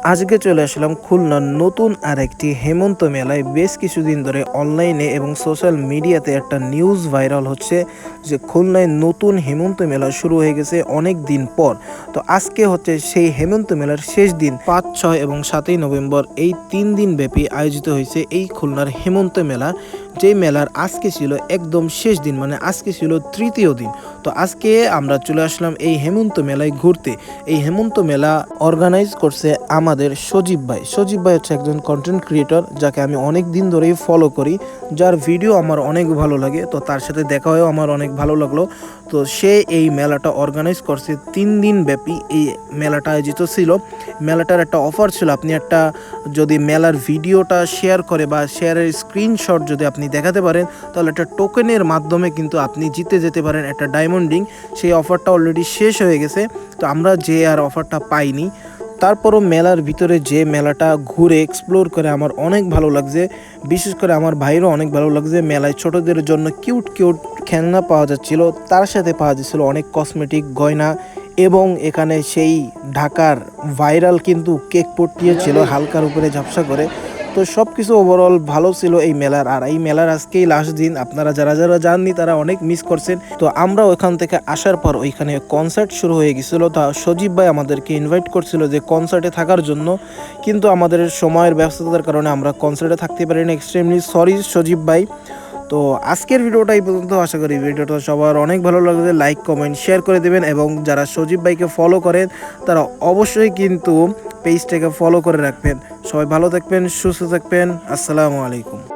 আজকে চলে আসলাম খুলনার নতুন আরেকটি হেমন্ত মেলায়। বেশ কিছুদিন ধরে অনলাইনে এবং সোশ্যাল মিডিয়াতে একটা নিউজ ভাইরাল হচ্ছে যে খুলনায় নতুন হেমন্ত মেলা শুরু হয়ে গেছে অনেক দিন পর। তো আজকে হচ্ছে সেই হেমন্ত মেলার শেষ দিন, 5, 6 এবং 7ই নভেম্বর এই 3 দিন ব্যাপী আয়োজিত হয়েছে এই খুলনার হেমন্ত মেলা। যেই মেলার আজকে ছিল একদম শেষ দিন, মানে আজকে ছিল তৃতীয় দিন। তো আজকে আমরা চলে আসলাম এই হেমন্ত মেলায় ঘুরতে। এই হেমন্ত মেলা অর্গানাইজ করছে আমাদের সজীব ভাই হচ্ছে একজন কন্টেন্ট ক্রিয়েটর, যাকে আমি অনেক দিন ধরেই ফলো করি, যার ভিডিও আমার অনেক ভালো লাগে। তো তার সাথে দেখা হয়েও আমার অনেক ভালো লাগলো। তো সে এই মেলাটা অর্গানাইজ করছে 3 দিন ব্যাপী। এই মেলাটা আয়োজিত ছিল। মেলাটার একটা অফার ছিল, আপনি একটা যদি মেলার ভিডিওটা শেয়ার করে বা শেয়ারের স্ক্রিনশট যদি আপনি দেখাতে পারেন, তাহলে একটা টোকেনের মাধ্যমে কিন্তু আপনি জিতে যেতে পারেন একটা ডায়মন্ড রিং। সেই অফারটা অলরেডি শেষ হয়ে গেছে, তো আমরা যে আর অফারটা পাইনি। তারপরও মেলার ভিতরে যে মেলাটা ঘুরে এক্সপ্লোর করে আমার অনেক ভালো লাগছে। বিশেষ করে আমার ভাইরও অনেক ভালো লাগছে। মেলায় ছোটদের জন্য কিউট কিউট খেলনা পাওয়া যাচ্ছিল, তার সাথে পাওয়া যাচ্ছিল অনেক কসমেটিক গয়না, এবং এখানে সেই ঢাকার ভাইরাল কিন্তু কেক পটিয়ে ছিল হালকার উপরে ঝাপসা করে। তো সব কিছু ওভারঅল ভালো ছিল এই মেলার। আর এই মেলার আজকেই লাস্ট দিন, আপনারা যারা যারা যাননি তারা অনেক মিস করছেন। তো আমরা ওইখান থেকে আসার পর ওইখানে কনসার্ট শুরু হয়ে গেছিল। তা সজীব ভাই আমাদেরকে ইনভাইট করছিল যে কনসার্টে থাকার জন্য, কিন্তু আমাদের সময়ের ব্যস্ততার কারণে আমরা কনসার্টে থাকতে পারিনি। এক্সট্রিমলি সরি সজীব ভাই। তো আজকের ভিডিওটা এই পর্যন্ত। আশা করি ভিডিওটা সবার অনেক ভালো লাগবে। লাইক কমেন্ট শেয়ার করে দেবেন, এবং যারা সজীব ভাইকে ফলো করেন তারা অবশ্যই কিন্তু পেজটাকে ফলো করে রাখবেন। সবাই ভালো থাকবেন, সুস্থ থাকবেন। আসসালামু আলাইকুম।